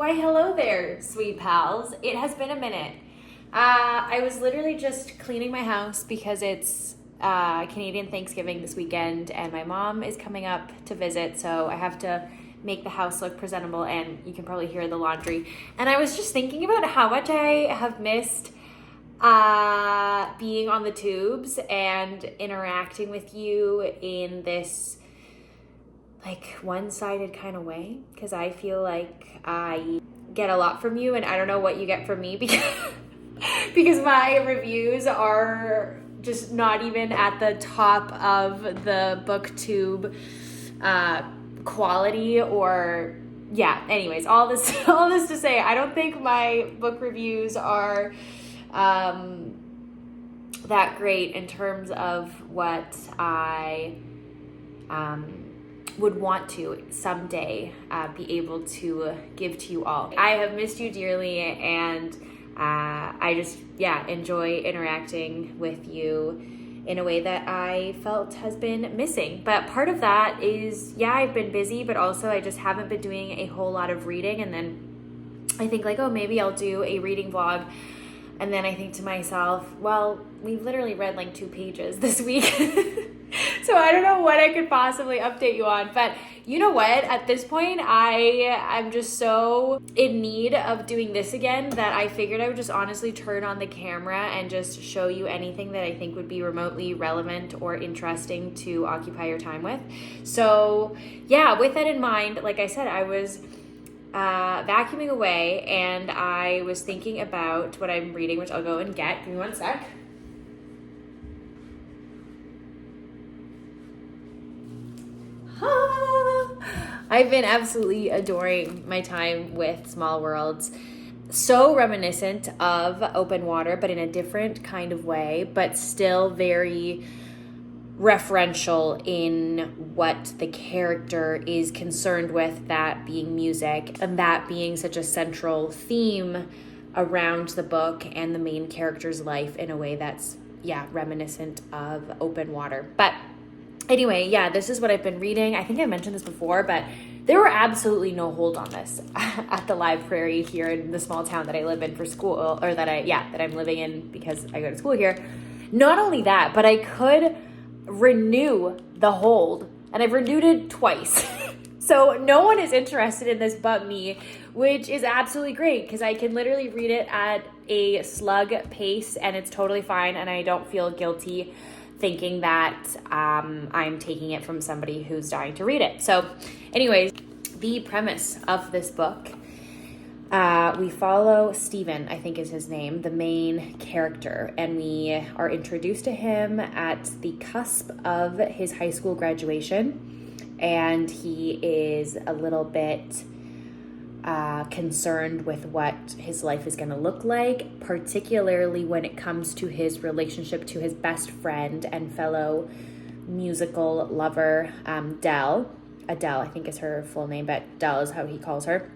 Why, hello there, sweet pals. It has been a minute. I was literally just cleaning my house because it's Canadian Thanksgiving this weekend and my mom is coming up to visit, so I have to make the house look presentable, and you can probably hear the laundry. And I was just thinking about how much I have missed being on the tubes and interacting with you in this like one-sided kind of way, because I feel like I get a lot from you and I don't know what you get from me because my reviews are just not even at the top of the booktube quality. Or yeah, anyways, all this to say, I don't think my book reviews are that great in terms of what I would want to someday be able to give to you all. I have missed you dearly, and I just enjoy interacting with you in a way that I felt has been missing. But part of that is, I've been busy, but also I just haven't been doing a whole lot of reading. And then I think like, oh, maybe I'll do a reading vlog. And then I think to myself, well, we've literally read like 2 pages this week. So I don't know what I could possibly update you on. But you know what? At this point, I'm just so in need of doing this again that I figured I would just honestly turn on the camera and just show you anything that I think would be remotely relevant or interesting to occupy your time with. So yeah, with that in mind, like I said, I was vacuuming away and I was thinking about what I'm reading, which I'll go and get. Give me one sec. I've been absolutely adoring my time with Small Worlds. So reminiscent of Open Water, but in a different kind of way, but still very referential in what the character is concerned with, that being music, and that being such a central theme around the book and the main character's life in a way that's, reminiscent of Open Water. But anyway, this is what I've been reading. I think I mentioned this before, but there were absolutely no hold on this at the Live Prairie here in the small town that I live in for school, or that I'm living in because I go to school here. Not only that, but I could renew the hold, and I've renewed it twice. So no one is interested in this but me, which is absolutely great because I can literally read it at a slug pace and it's totally fine, and I don't feel guilty thinking that I'm taking it from somebody who's dying to read it. So anyways, the premise of this book, we follow Stephen, I think is his name, the main character, and we are introduced to him at the cusp of his high school graduation, and he is a little bit concerned with what his life is going to look like, particularly when it comes to his relationship to his best friend and fellow musical lover, Dell. Adele, I think is her full name, but Dell is how he calls her.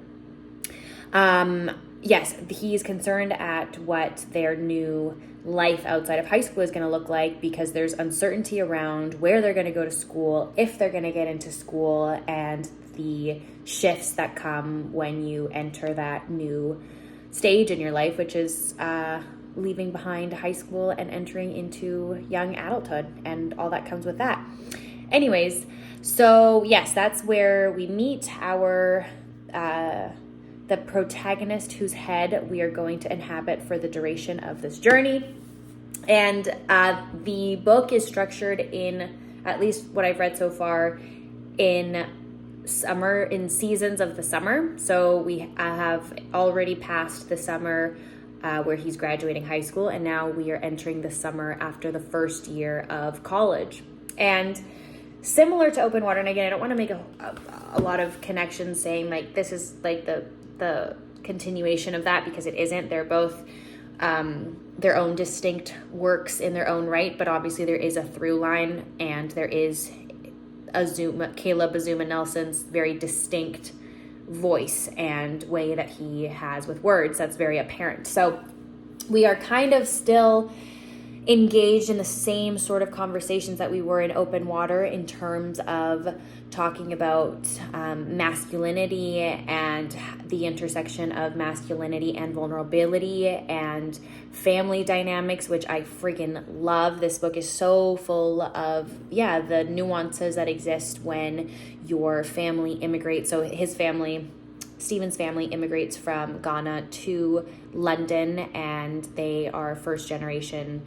Yes, he's concerned at what their new life outside of high school is going to look like, because there's uncertainty around where they're going to go to school, if they're going to get into school, and the shifts that come when you enter that new stage in your life, which is leaving behind high school and entering into young adulthood and all that comes with that. Anyways, so yes, that's where we meet our the protagonist whose head we are going to inhabit for the duration of this journey. And the book is structured in, at least what I've read so far, in seasons of the summer. So we have already passed the summer where he's graduating high school, and now we are entering the summer after the first year of college. And similar to Open Water, and again, I don't want to make a lot of connections saying like this is like the continuation of that, because it isn't. They're both their own distinct works in their own right, but obviously there is a through line, and there is Caleb Azumah Nelson's very distinct voice and way that he has with words that's very apparent. So we are kind of still engaged in the same sort of conversations that we were in Open Water in terms of talking about masculinity and the intersection of masculinity and vulnerability and family dynamics, which I freaking love. This book is so full of, the nuances that exist when your family immigrates. So his family, Stephen's family, immigrates from Ghana to London, and they are first generation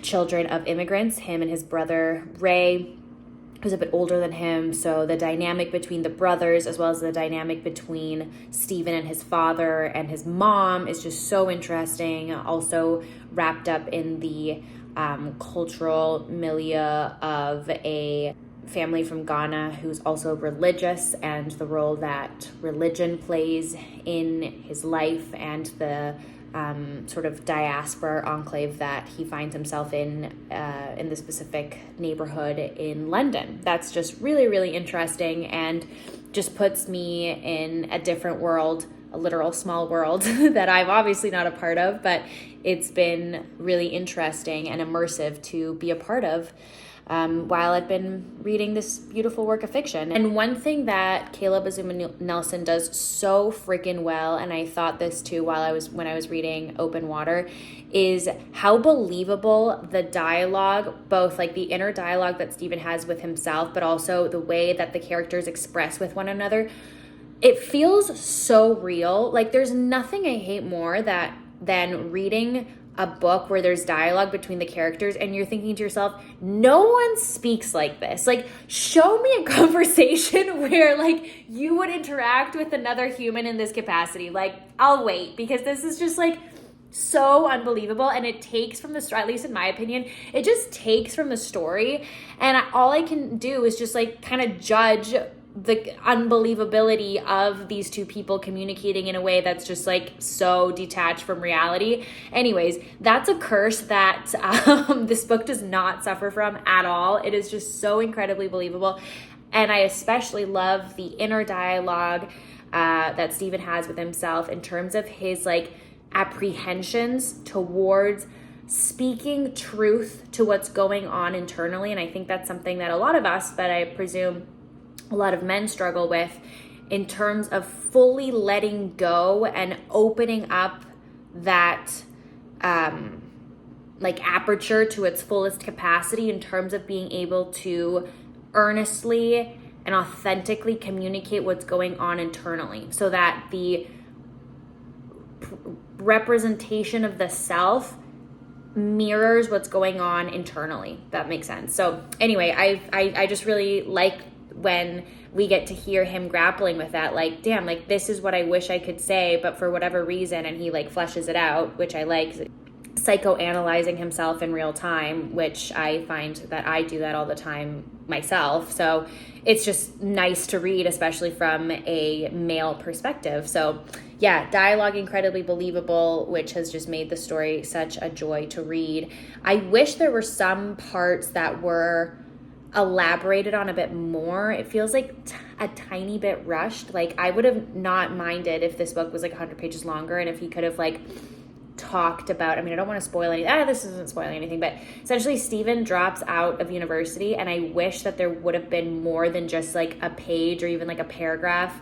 children of immigrants, him and his brother Ray, who's a bit older than him. So the dynamic between the brothers, as well as the dynamic between Stephen and his father and his mom, is just so interesting. Also wrapped up in the cultural milieu of a family from Ghana who's also religious, and the role that religion plays in his life, and the sort of diaspora enclave that he finds himself in the specific neighborhood in London. That's just really, really interesting, and just puts me in a different world, a literal small world that I'm obviously not a part of, but it's been really interesting and immersive to be a part of while I've been reading this beautiful work of fiction. And one thing that Caleb Azumah Nelson does so freaking well, and I thought this too when I was reading Open Water, is how believable the dialogue, both like the inner dialogue that Stephen has with himself, but also the way that the characters express with one another. It feels so real. Like, there's nothing I hate more than reading a book where there's dialogue between the characters and you're thinking to yourself, no one speaks like this. Like, show me a conversation where like you would interact with another human in this capacity. Like, I'll wait, because this is just like so unbelievable, and it takes from the story, at least in my opinion, it just takes from the story, and all I can do is just like kind of judge the unbelievability of these two people communicating in a way that's just like so detached from reality. Anyways, that's a curse that this book does not suffer from at all. It is just so incredibly believable. And I especially love the inner dialogue that Stephen has with himself in terms of his like apprehensions towards speaking truth to what's going on internally. And I think that's something that a lot of us, but I presume a lot of men struggle with, in terms of fully letting go and opening up that like aperture to its fullest capacity, in terms of being able to earnestly and authentically communicate what's going on internally, so that the representation of the self mirrors what's going on internally. That makes sense. So anyway, I just really like when we get to hear him grappling with that, like, damn, like, this is what I wish I could say, but for whatever reason, and he like fleshes it out, which I like, psychoanalyzing himself in real time, which I find that I do that all the time myself. So it's just nice to read, especially from a male perspective. So yeah, dialogue incredibly believable, which has just made the story such a joy to read. I wish there were some parts that were elaborated on a bit more. It feels like a tiny bit rushed. Like, I would have not minded if this book was like 100 pages longer, and if he could have like talked about, I mean, I don't want to spoil anything. This isn't spoiling anything, but essentially Stephen drops out of university, and I wish that there would have been more than just like a page or even like a paragraph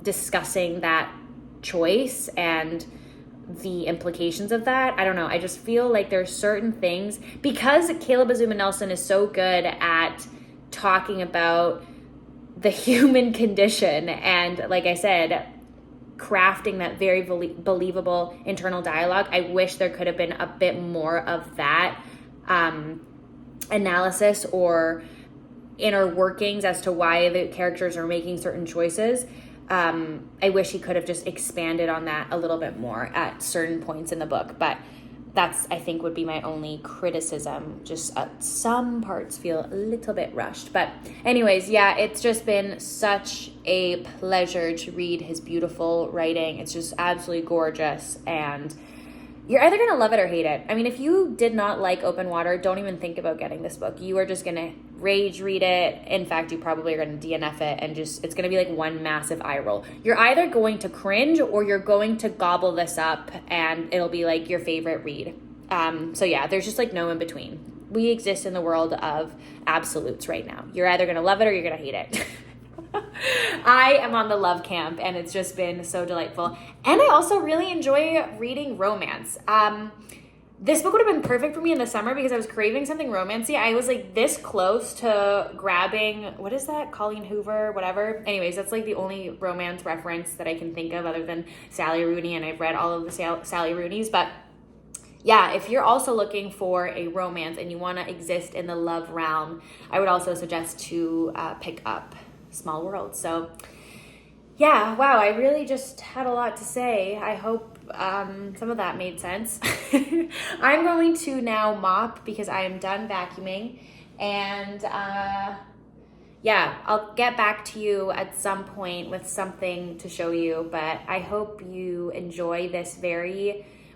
discussing that choice and the implications of that. I don't know. I just feel like there's certain things, because Caleb Azumah Nelson is so good at talking about the human condition, and like I said, crafting that very believable internal dialogue. I wish there could have been a bit more of that analysis or inner workings as to why the characters are making certain choices. I wish he could have just expanded on that a little bit more at certain points in the book, but that's, I think, would be my only criticism. Just some parts feel a little bit rushed. But anyways, yeah, it's just been such a pleasure to read his beautiful writing. It's just absolutely gorgeous, and you're either going to love it or hate it. I mean, if you did not like Open Water, don't even think about getting this book. You are just going to rage read it. In fact, you probably are going to DNF it, and just, it's going to be like one massive eye roll. You're either going to cringe or you're going to gobble this up and it'll be like your favorite read. So yeah, there's just like no in between. We exist in the world of absolutes right now. You're either going to love it or you're going to hate it. I am on the love camp, and it's just been so delightful. And I also really enjoy reading romance. This book would have been perfect for me in the summer because I was craving something romancy. I was like this close to grabbing, what is that? Colleen Hoover, whatever. Anyways, that's like the only romance reference that I can think of other than Sally Rooney, and I've read all of the Sally Rooneys. But yeah, if you're also looking for a romance and you want to exist in the love realm, I would also suggest to pick up Small World. So yeah, wow, I really just had a lot to say. I hope some of that made sense. I'm going to now mop because I am done vacuuming, and yeah, I'll get back to you at some point with something to show you, but I hope you enjoy this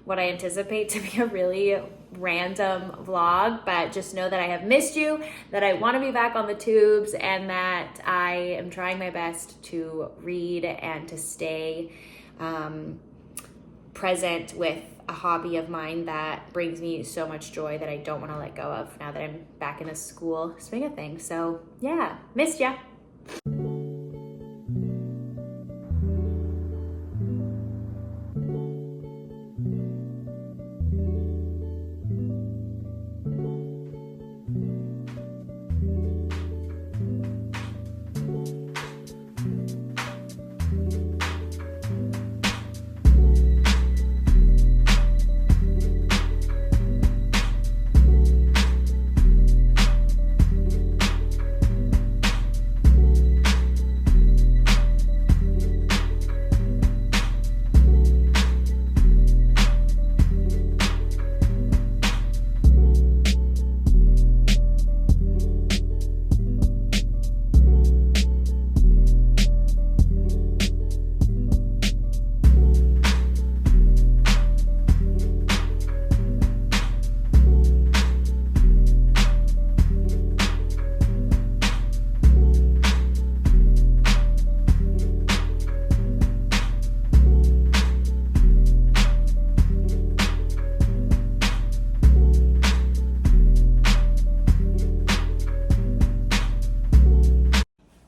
what I anticipate to be a really random vlog, but just know that I have missed you, that I want to be back on the tubes, and that I am trying my best to read and to stay present with a hobby of mine that brings me so much joy that I don't want to let go of now that I'm back in the school swing of things. So yeah, missed ya.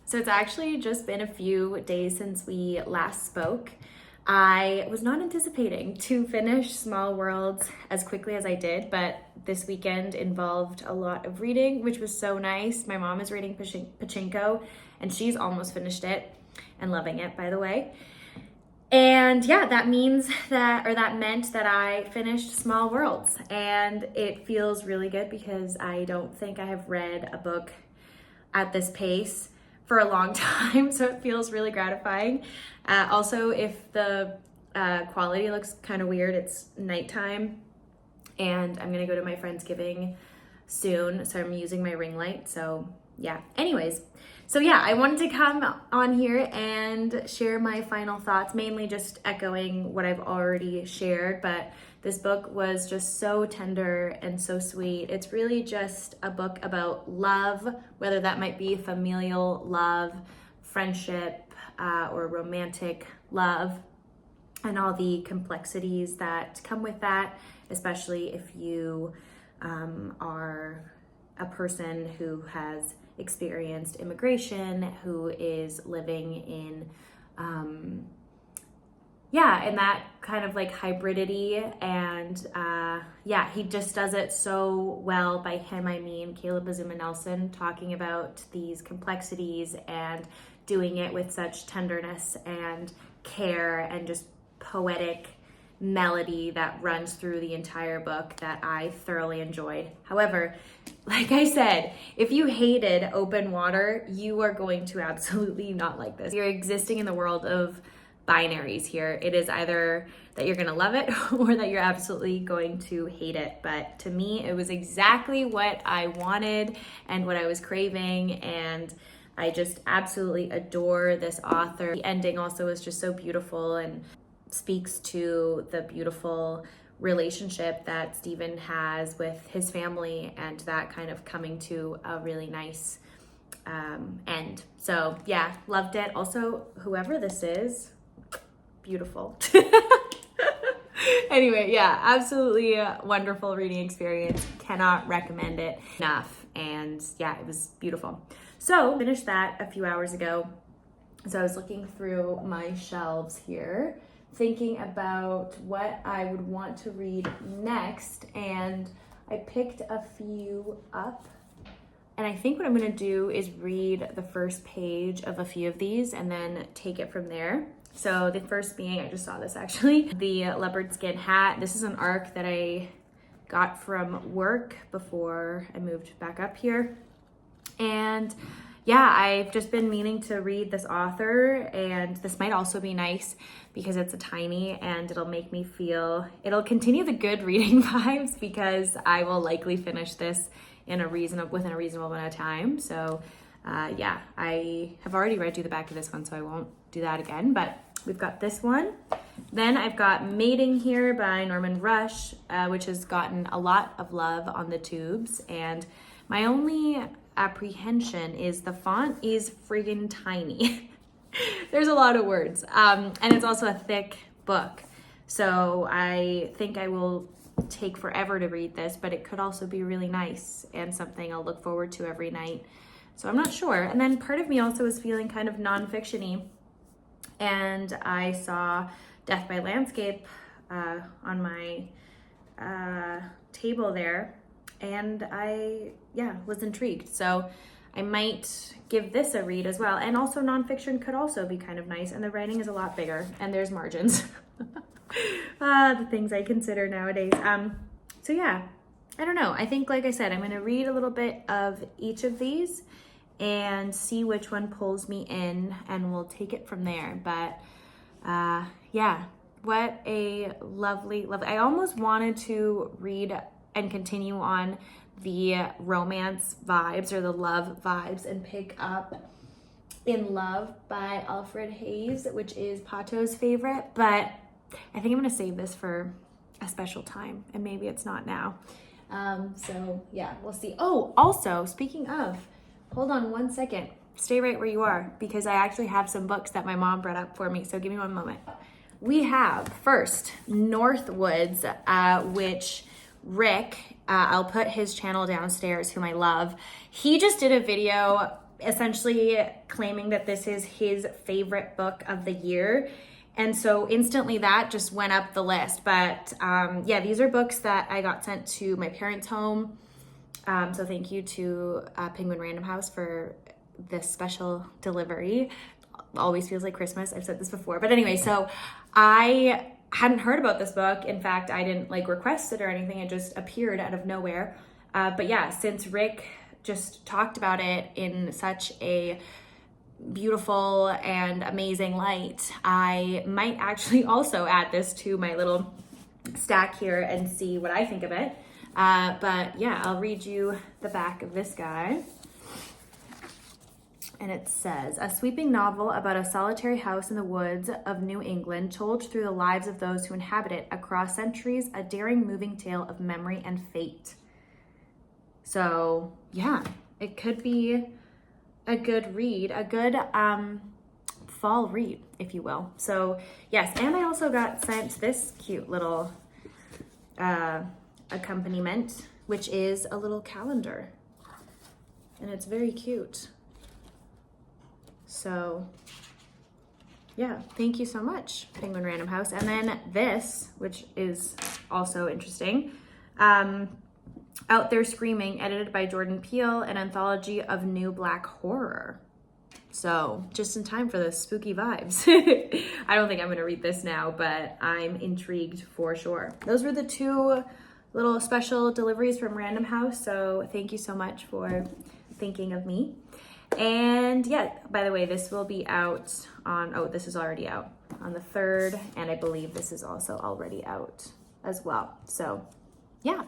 So it's actually just been a few days since we last spoke. I was not anticipating to finish Small Worlds as quickly as I did, but this weekend involved a lot of reading, which was so nice. My mom is reading Pachinko, and she's almost finished it and loving it, by the way. And yeah, that meant that I finished Small Worlds, and it feels really good because I don't think I have read a book at this pace for a long time, so it feels really gratifying. Also, if the quality looks kind of weird, it's nighttime, and I'm gonna go to my Friendsgiving soon, so I'm using my ring light. So yeah, anyways, so yeah, I wanted to come on here and share my final thoughts, mainly just echoing what I've already shared, but this book was just so tender and so sweet. It's really just a book about love, whether that might be familial love, friendship, or romantic love, and all the complexities that come with that, especially if you are a person who has experienced immigration, who is living in and that kind of like hybridity, and yeah, he just does it so well. By him, I mean Caleb Azumah Nelson, talking about these complexities and doing it with such tenderness and care and just poetic melody that runs through the entire book that I thoroughly enjoyed. However, like I said, if you hated open water, you are going to absolutely not like this. You're existing in the world of binaries here. It is either that you're gonna love it or that you're absolutely going to hate it. But to me, it was exactly what I wanted and what I was craving, and I just absolutely adore this author. The ending also is just so beautiful and speaks to the beautiful relationship that Stephen has with his family, and that kind of coming to a really nice end. So yeah, loved it. Also, whoever this is, beautiful. Anyway, yeah, absolutely wonderful reading experience. Cannot recommend it enough. And yeah, it was beautiful. So finished that a few hours ago. So I was looking through my shelves here, thinking about what I would want to read next, and I picked a few up. And I think what I'm gonna do is read the first page of a few of these and then take it from there. So the first being, I just saw this actually, the leopard skin hat. This is an arc that I got from work before I moved back up here. And yeah, I've just been meaning to read this author, and this might also be nice because it's a tiny, and it'll make me feel, it'll continue the good reading vibes because I will likely finish this within a reasonable amount of time. So yeah, I have already read you the back of this one, so I won't do that again, but we've got this one. Then I've got Mating here by Norman Rush, which has gotten a lot of love on the tubes, and my only apprehension is the font is friggin' tiny. There's a lot of words, and it's also a thick book, so I think I will take forever to read this, but it could also be really nice and something I'll look forward to every night. So I'm not sure. And then part of me also is feeling kind of nonfiction-y, and I saw Death by Landscape on my table there, and I was intrigued. So I might give this a read as well. And also nonfiction could also be kind of nice, and the writing is a lot bigger and there's margins. The things I consider nowadays. So yeah, I don't know. I think, like I said, I'm going to read a little bit of each of these and see which one pulls me in, and we'll take it from there. But yeah, what a lovely. I almost wanted to read and continue on the romance vibes or the love vibes and pick up In Love by Alfred Hayes, which is Pato's favorite, but I think I'm gonna save this for a special time, and maybe it's not now. So yeah, we'll see. Oh, also, speaking of, hold on one second. Stay right where you are, because I actually have some books that my mom brought up for me, so give me one moment. We have first Northwoods, which Rick, I'll put his channel downstairs, whom I love. He just did a video essentially claiming that this is his favorite book of the year. And so instantly that just went up the list. But yeah, these are books that I got sent to my parents' home. So thank you to Penguin Random House for this special delivery. Always feels like Christmas. I've said this before. But anyway, so I hadn't heard about this book. In fact, I didn't request it or anything. It just appeared out of nowhere. But yeah, since Rick just talked about it in such a beautiful and amazing light, I might actually also add this to my little stack here and see what I think of it. But yeah, I'll read you the back of this guy. And it says, a sweeping novel about a solitary house in the woods of New England, told through the lives of those who inhabit it across centuries, a daring, moving tale of memory and fate. So yeah, it could be a good read, a good fall read, if you will. So yes, and I also got sent this cute little accompaniment, which is a little calendar, and it's very cute. So yeah, thank you so much, Penguin Random House. And then this, which is also interesting, Out There Screaming, edited by Jordan Peele, an anthology of new Black horror. So just in time for the spooky vibes. I don't think I'm going to read this now, but I'm intrigued for sure. Those were the two little special deliveries from Random House. So thank you so much for thinking of me. And yeah, by the way, this will be out on, this is already out on the 3rd. And I believe this is also already out as well. So yeah.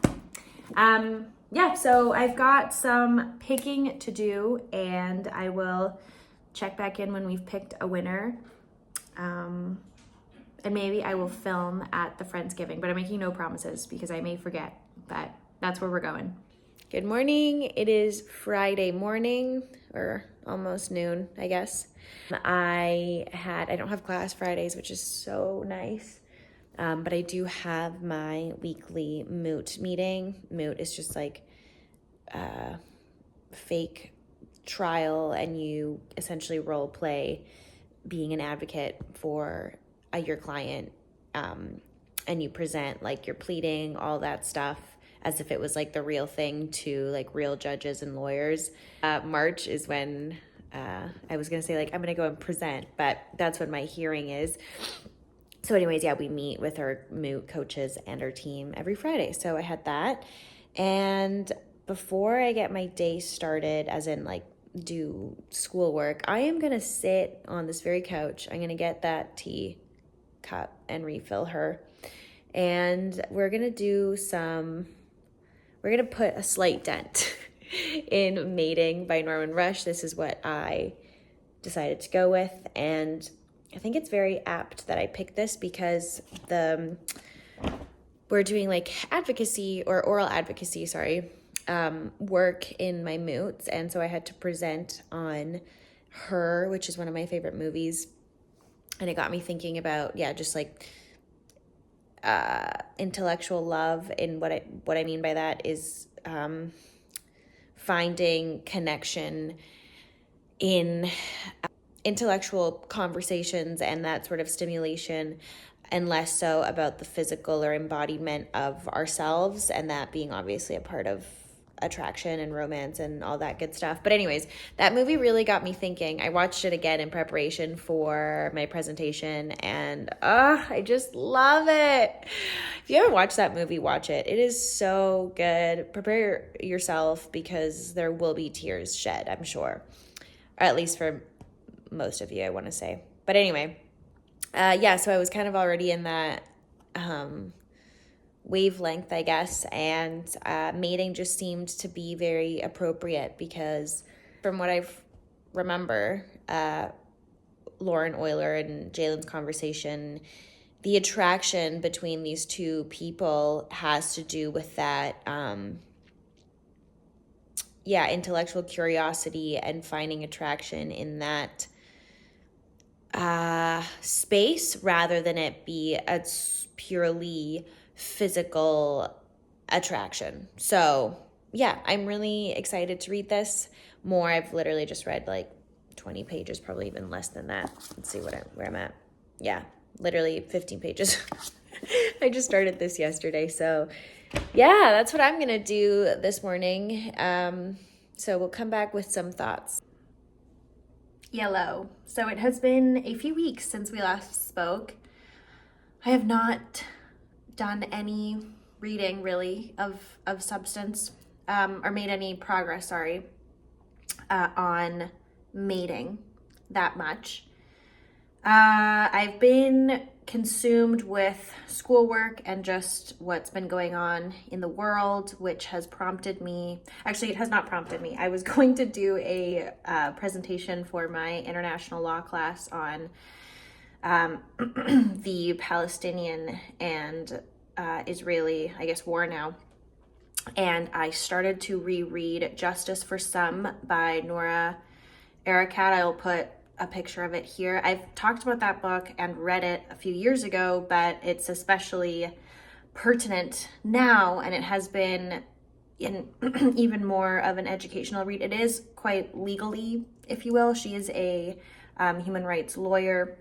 Yeah, so I've got some picking to do, and I will check back in when we've picked a winner. And maybe I will film at the Friendsgiving, but I'm making no promises because I may forget, but that's where we're going. Good morning. It is Friday morning, or almost noon, I guess. I don't have class Fridays, which is so nice. But I do have my weekly moot meeting. Moot is just like fake trial, and you essentially role play being an advocate for your client, and you present like you're pleading, all that stuff, as if it was like the real thing to like real judges and lawyers. March is when I was gonna say like I'm gonna go and present, but that's when my hearing is. So anyways, yeah, we meet with our moot coaches and our team every Friday. So I had that. And before I get my day started, as in like do schoolwork, I am going to sit on this very couch. I'm going to get that tea cup and refill her. And we're going to put a slight dent in Mating by Norman Rush. This is what I decided to go with. And I think it's very apt that I picked this because we're doing like advocacy or oral advocacy, work in my moots. And so I had to present on Her, which is one of my favorite movies. And it got me thinking about, just like intellectual love. And what I mean by that is finding connection in intellectual conversations and that sort of stimulation, and less so about the physical or embodiment of ourselves, and that being obviously a part of attraction and romance and all that good stuff. But anyways, that movie really got me thinking. I watched it again in preparation for my presentation, and I just love it. If you haven't watched that movie, watch it. It is so good. Prepare yourself because there will be tears shed, I'm sure. Or at least for most of you, I want to say. But anyway, so I was kind of already in that wavelength, I guess, and mating just seemed to be very appropriate because from what I remember, Lauren Euler and Jalen's conversation, the attraction between these two people has to do with that intellectual curiosity and finding attraction in that space rather than it be a purely physical attraction. So yeah, I'm really excited to read this more. I've literally just read like 20 pages, probably even less than that. Let's see where I'm at. Yeah, literally 15 pages. I just started this yesterday. So yeah, that's what I'm going to do this morning. So we'll come back with some thoughts. Yellow. So it has been a few weeks since we last spoke. I have not done any reading really of substance, or made any progress, on mating that much. I've been consumed with schoolwork and just what's been going on in the world, which has prompted me. Actually, it has not prompted me. I was going to do a presentation for my international law class on the Palestinian and Israeli, war now. And I started to reread Justice for Some by Noura, Erakat. I'll put a picture of it here. I've talked about that book and read it a few years ago, but it's especially pertinent now, and it has been in even more of an educational read. It is quite legally, if you will. She is a human rights lawyer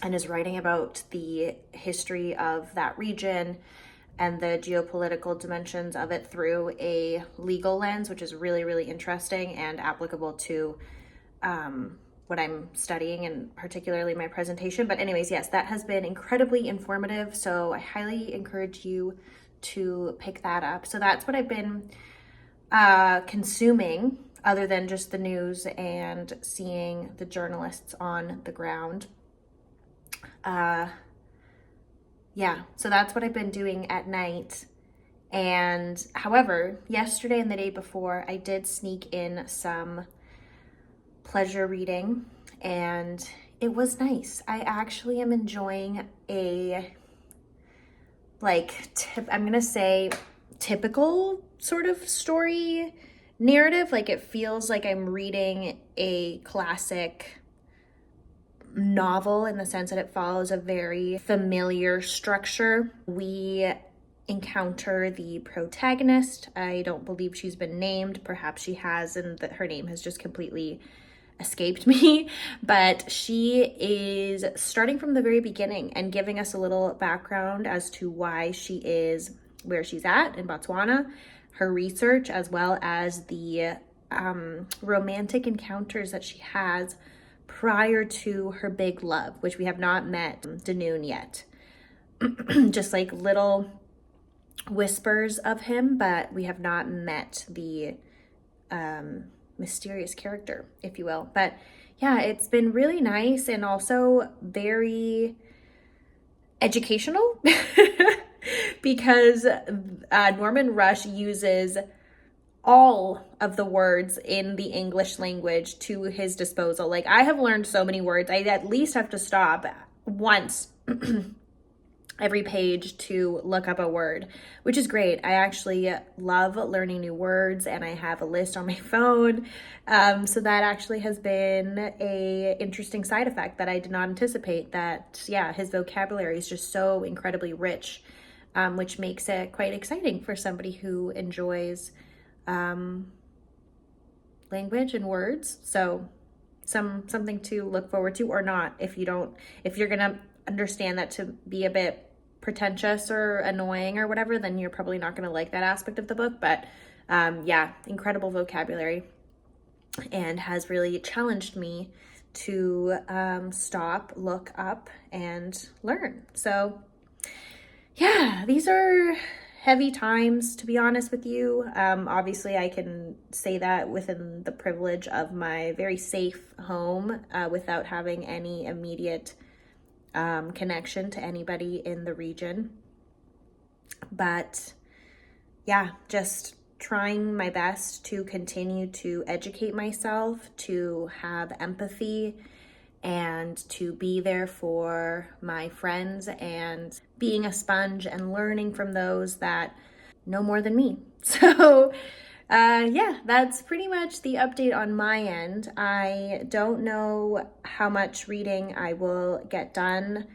and is writing about the history of that region and the geopolitical dimensions of it through a legal lens, which is really, really interesting and applicable to what I'm studying and particularly my presentation. But anyways, yes, that has been incredibly informative. So I highly encourage you to pick that up. So that's what I've been consuming, other than just the news and seeing the journalists on the ground. So that's what I've been doing at night. And however, yesterday and the day before, I did sneak in some pleasure reading, and it was nice. I actually am enjoying a, like, I'm going to say typical sort of story narrative. Like, it feels like I'm reading a classic novel in the sense that it follows a very familiar structure. We encounter the protagonist. I don't believe she's been named. Perhaps she has, and that her name has just completely escaped me. But she is starting from the very beginning and giving us a little background as to why she is where she's at in Botswana, her research, as well as the romantic encounters that she has prior to her big love, which we have not met Danoon yet. Just like little whispers of him, but we have not met the mysterious character, if you will. But yeah, it's been really nice and also very educational because Norman Rush uses all of the words in the English language to his disposal. Like, I have learned so many words. I at least have to stop once every page to look up a word, which is great. I actually love learning new words, and I have a list on my phone. So that actually has been a interesting side effect that I did not anticipate, that, yeah, his vocabulary is just so incredibly rich, which makes it quite exciting for somebody who enjoys language and words. So something to look forward to, or not. If you're gonna understand that to be a bit pretentious or annoying or whatever, then you're probably not gonna like that aspect of the book. But yeah, incredible vocabulary, and has really challenged me to stop, look up, and learn. So yeah, these are heavy times, to be honest with you. Obviously, I can say that within the privilege of my very safe home, without having any immediate connection to anybody in the region. But yeah, just trying my best to continue to educate myself, to have empathy, and to be there for my friends, and being a sponge and learning from those that know more than me. So yeah, that's pretty much the update on my end. I don't know how much reading I will get done,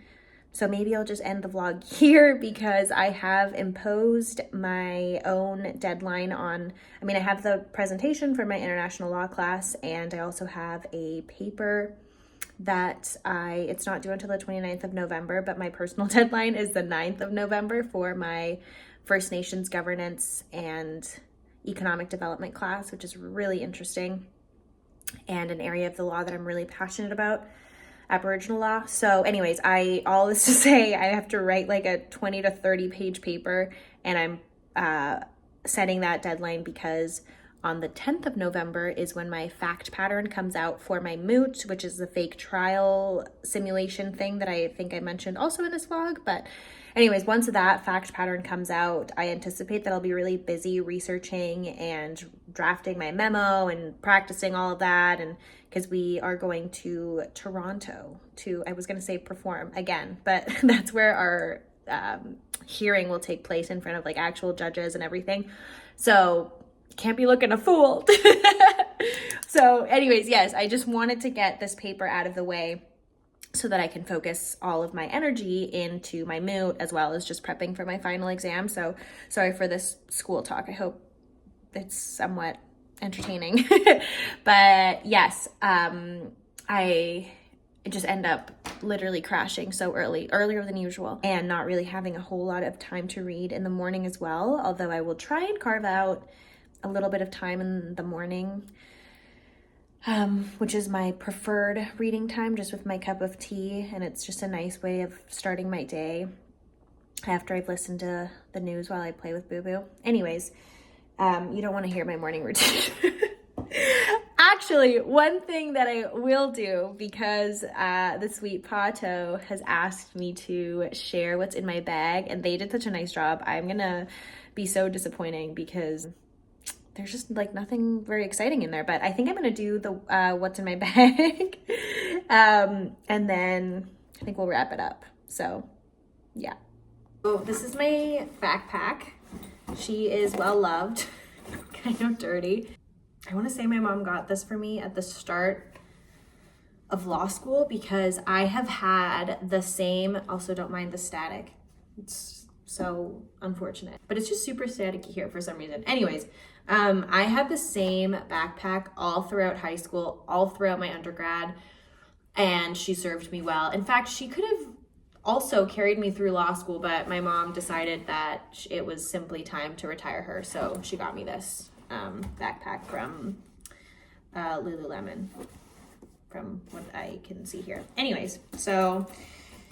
so maybe I'll just end the vlog here, because I have imposed my own deadline on, I have the presentation for my international law class, and I also have a paper that it's not due until the 29th of November, but my personal deadline is the 9th of November for my First Nations governance and economic development class, which is really interesting and an area of the law that I'm really passionate about, Aboriginal law. So anyways, all this to say, I have to write like a 20 to 30 page paper, and I'm setting that deadline because on the 10th of November is when my fact pattern comes out for my moot, which is the fake trial simulation thing that I think I mentioned also in this vlog. But anyways, once that fact pattern comes out, I anticipate that I'll be really busy researching and drafting my memo and practicing all of that. And because we are going to Toronto to, I was going to say perform again, but that's where our hearing will take place in front of like actual judges and everything. So can't be looking a fool. So anyways, yes, I just wanted to get this paper out of the way so that I can focus all of my energy into my moot, as well as just prepping for my final exam. So sorry for this school talk. I hope it's somewhat entertaining. But yes, I just end up literally crashing so earlier than usual, and not really having a whole lot of time to read in the morning as well. Although I will try and carve out a little bit of time in the morning, which is my preferred reading time, just with my cup of tea. And it's just a nice way of starting my day after I've listened to the news while I play with Boo Boo. Anyways, you don't want to hear my morning routine. Actually, one thing that I will do, because the Sweet Pato has asked me to share what's in my bag, and they did such a nice job. I'm gonna be so disappointing because there's just like nothing very exciting in there, but I think I'm gonna do the what's in my bag And then I think we'll wrap it up. So yeah. Oh, this is my backpack. She is well loved, kind of dirty. I want to say my mom got this for me at the start of law school because I have had the same, also don't mind the static. It's so unfortunate, but it's just super staticky here for some reason. Anyways, I had the same backpack all throughout high school, all throughout my undergrad, and she served me well. In fact, she could have also carried me through law school, but my mom decided that it was simply time to retire her, so she got me this backpack from Lululemon, from what I can see here. Anyways, so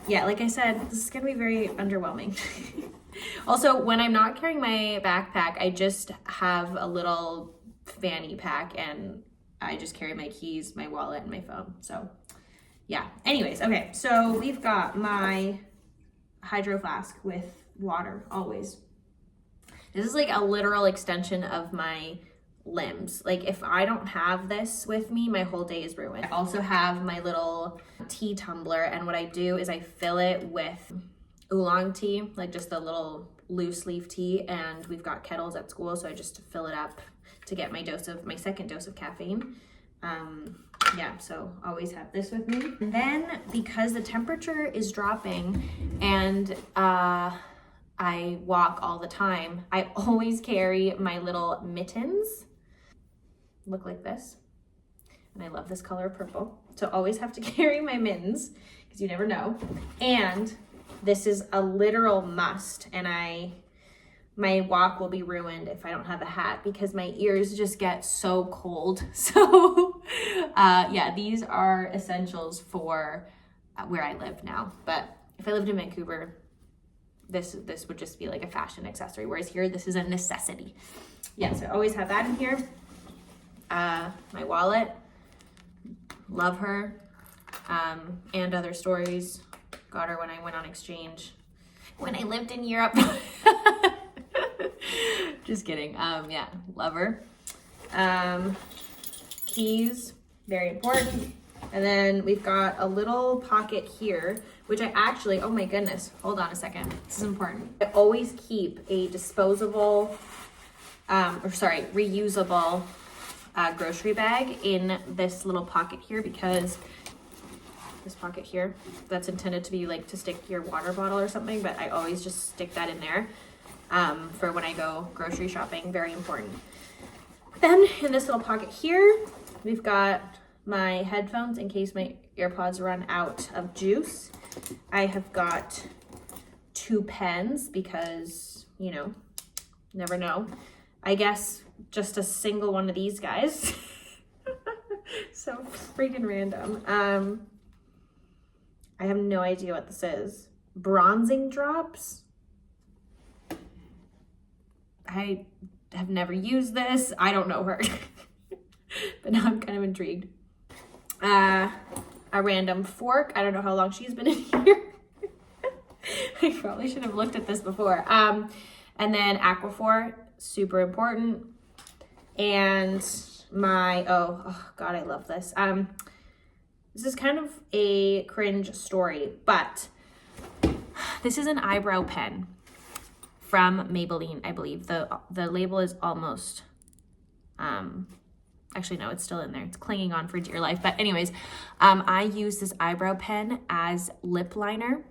yeah, like I said, this is gonna be very underwhelming. Also, when I'm not carrying my backpack, I just have a little fanny pack and I just carry my keys, my wallet, and my phone. So yeah, anyways, okay, so we've got my hydro flask with water always. This is like a literal extension of my limbs. Like if I don't have this with me, my whole day is ruined. I also have my little tea tumbler, and what I do is I fill it with oolong tea, like just a little loose leaf tea, and we've got kettles at school, so I just fill it up to get my second dose of caffeine. Yeah, so always have this with me. And then because the temperature is dropping and I walk all the time, I always carry my little mittens. Look like this. And I love this color purple. So always have to carry my mittens because you never know. And this is a literal must. And my walk will be ruined if I don't have a hat because my ears just get so cold. So yeah, these are essentials for where I live now. But if I lived in Vancouver, this would just be like a fashion accessory. Whereas here, this is a necessity. Yeah, so I always have that in here. My wallet, love her. And other stories. Got her when I went on exchange. When I lived in Europe. Just kidding. Yeah, love her. Keys, very important. And then we've got a little pocket here, which I actually, oh my goodness, hold on a second. This is important. I always keep a disposable, reusable grocery bag in this little pocket here because this pocket here, that's intended to be like to stick your water bottle or something, but I always just stick that in there. For when I go grocery shopping, very important. Then in this little pocket here, we've got my headphones in case my AirPods run out of juice. I have got 2 pens because, you know, never know. I guess just a single one of these guys. So freaking random. I have no idea what this is. Bronzing drops. I have never used this. I don't know her. But now I'm kind of intrigued. A random fork. I don't know how long she's been in here. I probably should have looked at this before. And then Aquaphor, super important. And my, oh God, I love this. This is kind of a cringe story, but this is an eyebrow pen from Maybelline, I believe. The label is almost, actually no, it's still in there. It's clinging on for dear life. But anyways, I use this eyebrow pen as lip liner.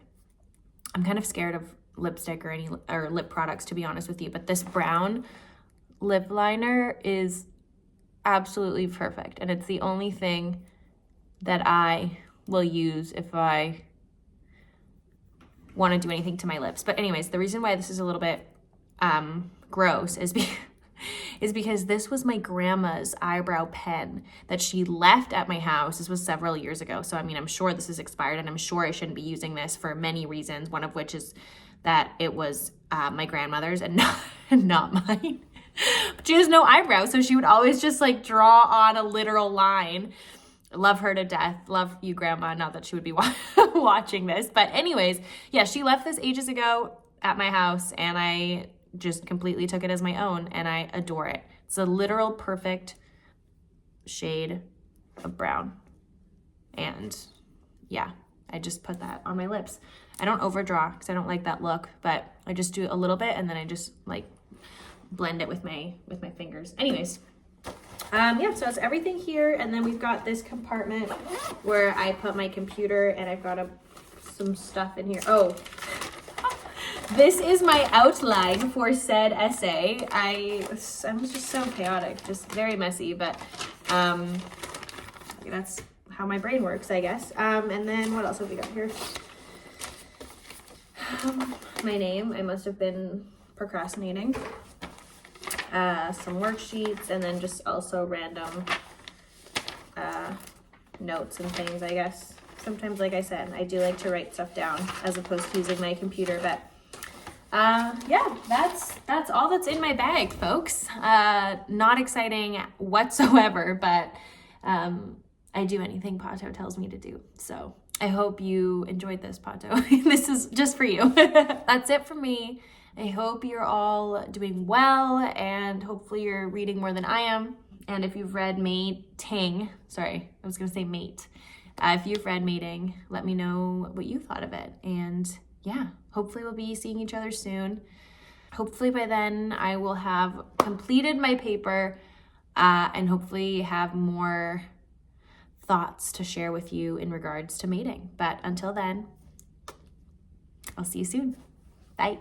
I'm kind of scared of lipstick or lip products, to be honest with you, but this brown lip liner is absolutely perfect. And it's the only thing that I will use if I want to do anything to my lips. But anyways, the reason why this is a little bit gross is because this was my grandma's eyebrow pen that she left at my house. This was several years ago. So, I mean, I'm sure this is expired and I'm sure I shouldn't be using this for many reasons. One of which is that it was my grandmother's and not mine. But she has no eyebrows. So she would always just like draw on a literal line. Love her to death. Love you, Grandma. Not that she would be watching this. But anyways, yeah, she left this ages ago at my house and I just completely took it as my own and I adore it. It's a literal perfect shade of brown. And yeah, I just put that on my lips. I don't overdraw because I don't like that look, but I just do a little bit and then I just like blend it with my fingers. Anyways, yeah, so it's everything here, and then we've got this compartment where I put my computer, and I've got some stuff in here. Oh, this is my outline for said essay. I'm just so chaotic, just very messy, but that's how my brain works, I guess. And then what else have we got here? My name, I must have been procrastinating. Some worksheets, and then just also random notes and things, I guess. Sometimes, like I said, I do like to write stuff down as opposed to using my computer, but yeah, that's all that's in my bag, folks. Not exciting whatsoever, but I do anything Pato tells me to do. So I hope you enjoyed this, Pato. This is just for you. That's it for me. I hope you're all doing well, and hopefully you're reading more than I am. And if you've read Mating, sorry, I was gonna say Mate. If you've read Mating, let me know what you thought of it. And yeah, hopefully we'll be seeing each other soon. Hopefully by then I will have completed my paper and hopefully have more thoughts to share with you in regards to mating. But until then, I'll see you soon. Bye.